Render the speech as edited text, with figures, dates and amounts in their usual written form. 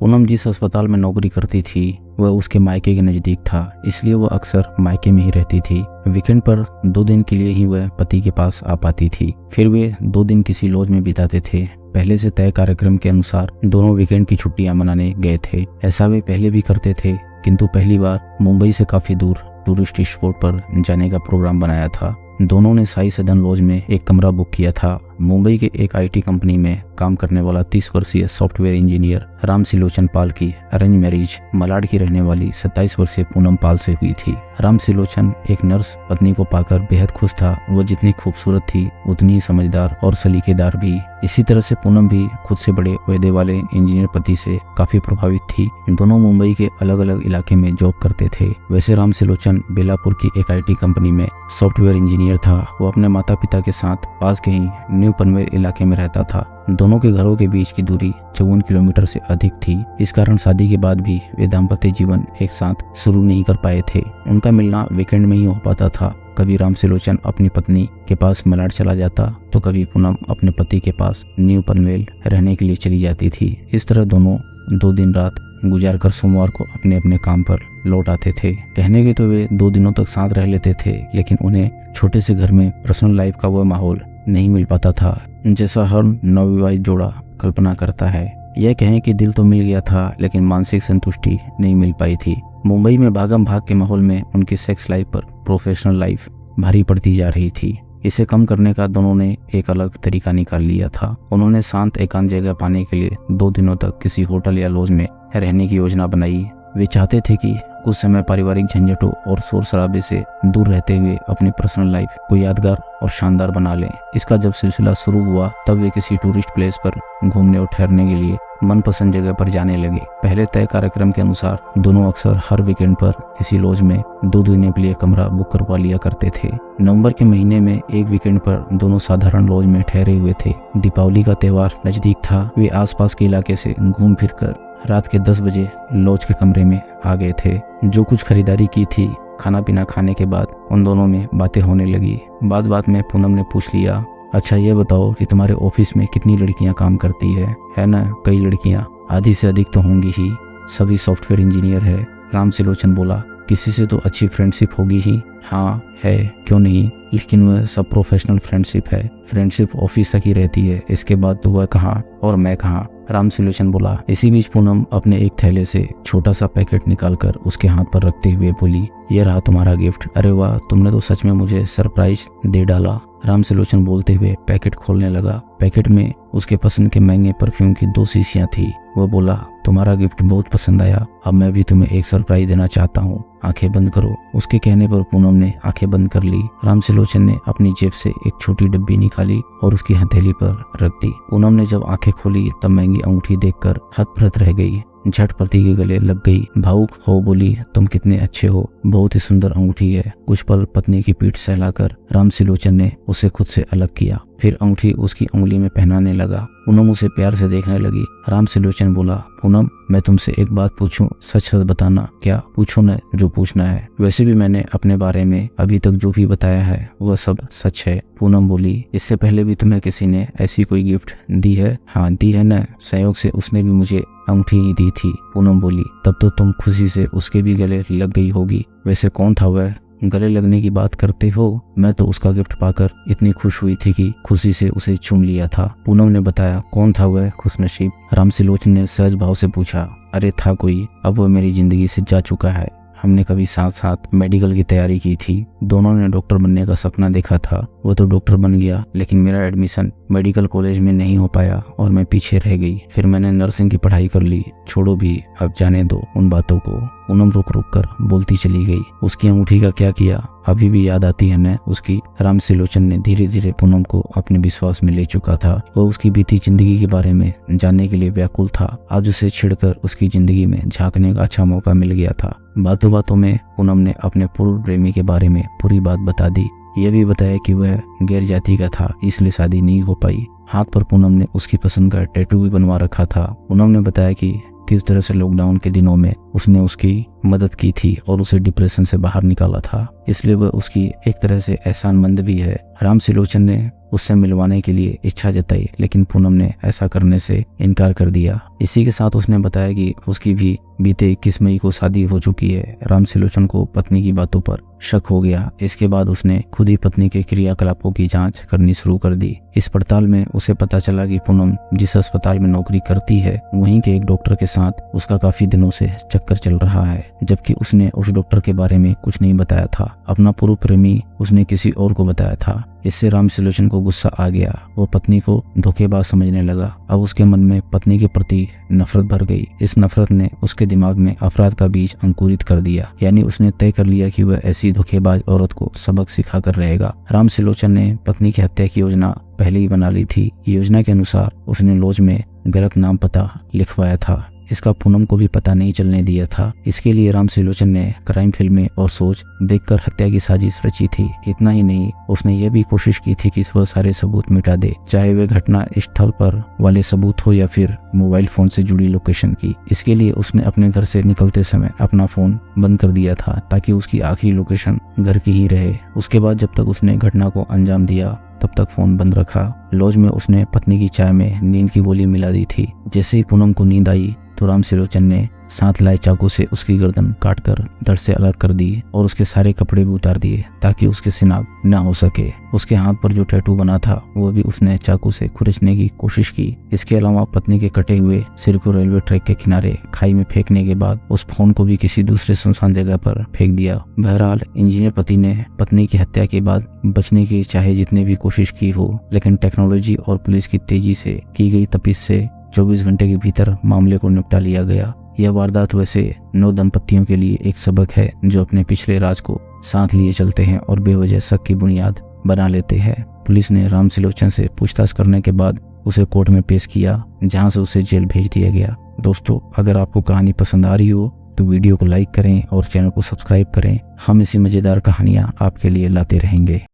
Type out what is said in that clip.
पूनम जिस अस्पताल में नौकरी करती थी वह उसके मायके के नज़दीक था, इसलिए वह अक्सर मायके में ही रहती थी। वीकेंड पर 2 दिन के लिए ही वह पति के पास आ पाती थी। फिर वे 2 दिन किसी लॉज में बिताते थे। पहले से तय कार्यक्रम के अनुसार दोनों वीकेंड की छुट्टियां मनाने गए थे। ऐसा वे पहले भी करते थे, किंतु पहली बार मुंबई से काफी दूर टूरिस्ट स्पॉट पर जाने का प्रोग्राम बनाया था। दोनों ने साई सदन लॉज में एक कमरा बुक किया था। मुंबई के एक आईटी कंपनी में काम करने वाला 30 वर्षीय सॉफ्टवेयर इंजीनियर राम सिलोचन पाल की अरेंज मैरिज मलाड की रहने वाली 27 वर्षीय पूनम पाल से हुई थी। राम सिलोचन एक नर्स पत्नी को पाकर बेहद खुश था। वह जितनी खूबसूरत थी उतनी ही समझदार और सलीकेदार भी। इसी तरह से पूनम भी खुद से बड़े ओहदे वाले इंजीनियर पति से काफी प्रभावित थी। दोनों मुंबई के अलग अलग इलाके में जॉब करते थे। वैसे राम सिलोचन बेलापुर की एक आईटी कंपनी में सॉफ्टवेयर इंजीनियर था। वो अपने माता पिता के साथ पास के ही न्यू पनवेल इलाके में रहता था। दोनों के घरों के बीच की दूरी 54 किलोमीटर से अधिक थी। इस कारण शादी के बाद भी वे दाम्पत्य जीवन एक साथ शुरू नहीं कर पाए थे। उनका मिलना वीकेंड में ही हो पाता था। कभी राम सिलोचन अपनी पत्नी के पास मलाड चला जाता तो कभी पूनम अपने पति के पास न्यू पनवेल रहने के लिए चली जाती थी। इस तरह दोनों 2 दिन रात गुजार कर सोमवार को अपने अपने काम पर लौट आते थे। कहने के तो वे 2 दिनों तक साथ रह लेते थे, लेकिन उन्हें छोटे से घर में पर्सनल लाइफ का वह माहौल नहीं मिल पाता था जैसा हर नवविवाहित जोड़ा कल्पना करता है। यह कहें कि दिल तो मिल गया था, लेकिन मानसिक संतुष्टि नहीं मिल पाई थी। मुंबई में भागम भाग के माहौल में उनकी सेक्स लाइफ पर प्रोफेशनल लाइफ भारी पड़ती जा रही थी। इसे कम करने का दोनों ने एक अलग तरीका निकाल लिया था। उन्होंने शांत एकांत जगह पाने के लिए 2 दिनों तक किसी होटल या लॉज में रहने की योजना बनाई। वे चाहते थे कि कुछ समय पारिवारिक झंझटों और शोर शराबे से दूर रहते हुए अपनी पर्सनल लाइफ को यादगार और शानदार बना लें। इसका जब सिलसिला शुरू हुआ तब वे किसी टूरिस्ट प्लेस पर घूमने और ठहरने के लिए मनपसंद जगह पर जाने लगे। पहले तय कार्यक्रम के अनुसार दोनों अक्सर हर वीकेंड पर किसी लॉज में 2 दिनों के लिए कमरा बुक करवा लिया करते थे। नवंबर के महीने में एक वीकेंड पर दोनों साधारण लॉज में ठहरे हुए थे। दीपावली का त्योहार नजदीक था। वे आसपास के इलाके से घूम फिर कर रात के 10 बजे लॉज के कमरे में आ गए थे। जो कुछ खरीदारी की थी, खाना पीना खाने के बाद उन दोनों में बातें होने लगी। बात बात में पूनम ने पूछ लिया, अच्छा ये बताओ कि तुम्हारे ऑफिस में कितनी लड़कियां काम करती है ना? कई लड़कियां, आधी से अधिक तो होंगी ही। सभी सॉफ्टवेयर इंजीनियर है। राम सिलोचन बोला, किसी से तो अच्छी फ्रेंडशिप होगी ही। हाँ है, क्यों नहीं, लेकिन वह सब प्रोफेशनल फ्रेंडशिप है। फ्रेंडशिप ऑफिस तक ही रहती है, इसके बाद तो वह कहाँ और मैं कहाँ। राम सिलोचन बोला। इसी बीच पूनम अपने एक थैले से छोटा सा पैकेट निकालकर उसके हाथ पर रखते हुए बोली, ये रहा तुम्हारा गिफ्ट। अरे वाह, तुमने तो सच में मुझे सरप्राइज दे डाला। राम सिलोचन बोलते हुए पैकेट खोलने लगा। पैकेट में उसके पसंद के महंगे परफ्यूम की 2 शीशियां थी। वह बोला, तुम्हारा गिफ्ट बहुत पसंद आया। अब मैं भी तुम्हें एक सरप्राइज देना चाहता हूँ, आंखें बंद करो। उसके कहने पर पूनम ने आंखें बंद कर ली। राम सिलोचन ने अपनी जेब से एक छोटी डिब्बी निकाली और उसकी हथेली पर रख दी। पूनम ने जब आंखें खोली तब महंगी अंगूठी देखकर हतप्रत रह गई। झट पति के गले लग गई। भावुक हो बोली, तुम कितने अच्छे हो, बहुत ही सुंदर अंगूठी है। कुछ पल पत्नी की पीठ सहलाकर राम सिलोचन ने उसे खुद से अलग किया, फिर अंगूठी उसकी उंगली में पहनाने लगा। पूनम उसे प्यार से देखने लगी। राम सिलोचन बोला, पूनम मैं तुमसे एक बात पूछूं, सच सच बताना। क्या? पूछो न जो पूछना है। वैसे भी मैंने अपने बारे में अभी तक जो भी बताया है वह सब सच है। पूनम बोली, इससे पहले भी तुम्हें किसी ने ऐसी कोई गिफ्ट दी है? हाँ दी है न, संयोग से उसने भी मुझे अंगूठी ही दी थी। पूनम बोली, तब तो तुम खुशी से उसके भी गले लग गई होगी। वैसे कौन था वह? गले लगने की बात करते हो, मैं तो उसका गिफ्ट पाकर इतनी खुश हुई थी कि खुशी से उसे चूम लिया था। पूनम ने बताया। कौन था वह खुशनसीब? राम सिलोचन ने सहज भाव से पूछा। अरे था कोई, अब वह मेरी जिंदगी से जा चुका है। हमने कभी साथ साथ मेडिकल की तैयारी की थी। दोनों ने डॉक्टर बनने का सपना देखा था। वो तो डॉक्टर बन गया, लेकिन मेरा एडमिशन मेडिकल कॉलेज में नहीं हो पाया और मैं पीछे रह गई। फिर मैंने नर्सिंग की पढ़ाई कर ली। छोड़ो भी, अब जाने दो उन बातों को। पूनम रुक रुक कर बोलती चली गई। उसकी अंगूठी का क्या किया? अभी भी याद आती है न उसकी। राम सिलोचन ने धीरे धीरे पूनम को अपने विश्वास में ले चुका था। वह उसकी बीती जिंदगी के बारे में जानने के लिए व्याकुल था। आज उसे छिड़कर उसकी जिंदगी में झांकने का अच्छा मौका मिल गया था। बातों बातों में पूनम ने अपने पूर्व प्रेमी के बारे में पूरी बात बता दी। यह भी बताया कि वह गैर जाति का था, इसलिए शादी नहीं हो पाई। हाथ पर पूनम ने उसकी पसंद का टैटू भी बनवा रखा था। पूनम ने बताया कि किस तरह से लॉकडाउन के दिनों में उसने उसकी मदद की थी और उसे डिप्रेशन से बाहर निकाला था, इसलिए वह उसकी एक तरह से एहसानमंद भी है। राम सिलोचन ने उससे मिलवाने के लिए इच्छा जताई, लेकिन पूनम ने ऐसा करने से इनकार कर दिया। इसी के साथ उसने बताया कि उसकी भी बीते 21 मई को शादी हो चुकी है। रामसिलोचन को पत्नी की बातों पर शक हो गया। इसके बाद उसने खुद ही पत्नी के क्रियाकलापों की जांच करनी शुरू कर दी। इस पड़ताल में उसे पता चला कि पूनम जिस अस्पताल में नौकरी करती है वहीं के एक डॉक्टर के साथ उसका काफी दिनों से चक्कर चल रहा है, जबकि उसने उस डॉक्टर के बारे में कुछ नहीं बताया था। अपना पूर्व प्रेमी उसने किसी और को बताया था। इससे रामसिलोचन को गुस्सा आ गया। वो पत्नी को धोखेबाज समझने लगा। अब उसके मन में पत्नी के प्रति नफरत भर गई। इस नफरत ने उसके दिमाग में अपराध का बीज अंकुरित कर दिया। यानी उसने तय कर लिया कि वह ऐसी धोखेबाज औरत को सबक सिखा कर रहेगा। रामसिलोचन ने पत्नी की हत्या की योजना पहले ही बना ली थी। योजना के अनुसार उसने लॉज में गलत नाम पता लिखवाया था। इसका पूनम को भी पता नहीं चलने दिया था। इसके लिए रामसिलोचन ने क्राइम फिल्में और सोच देखकर हत्या की साजिश रची थी। इतना ही नहीं, उसने यह भी कोशिश की थी कि वह सारे सबूत मिटा दे, चाहे वे घटना स्थल पर वाले सबूत हो या फिर मोबाइल फोन से जुड़ी लोकेशन की। इसके लिए उसने अपने घर से निकलते समय अपना फोन बंद कर दिया था ताकि उसकी आखिरी लोकेशन घर की ही रहे। उसके बाद जब तक उसने घटना को अंजाम दिया तब तक फोन बंद रखा। लॉज में उसने पत्नी की चाय में नींद की गोली मिला दी थी। जैसे ही पूनम को नींद आई तो रामसिलोचन ने साथ लाए चाकू से उसकी गर्दन काटकर धड़ से अलग कर दी और उसके सारे कपड़े भी उतार दिए ताकि उसकी शिनाख्त न हो सके। उसके हाथ पर जो टैटू बना था वो भी उसने चाकू से खुरचने की कोशिश की। इसके अलावा पत्नी के कटे हुए सिर को रेलवे ट्रैक के किनारे खाई में फेंकने के बाद उस फोन को भी किसी दूसरे सुनसान जगह पर फेंक दिया। बहरहाल इंजीनियर पति ने पत्नी की हत्या के बाद बचने की चाहे जितनी भी कोशिश की हो, लेकिन टेक्नोलॉजी और पुलिस की तेजी से की गई तपिश से 24 घंटे के भीतर मामले को निपटा लिया गया। यह वारदात वैसे 9 दंपतियों के लिए एक सबक है जो अपने पिछले राज को साथ लिए चलते हैं और बेवजह शक की बुनियाद बना लेते हैं। पुलिस ने रामसिलोचन से पूछताछ करने के बाद उसे कोर्ट में पेश किया, जहां से उसे जेल भेज दिया गया। दोस्तों, अगर आपको कहानी पसंद आ रही हो तो वीडियो को लाइक करें और चैनल को सब्सक्राइब करें। हम इसी मजेदार कहानियां आपके लिए लाते रहेंगे।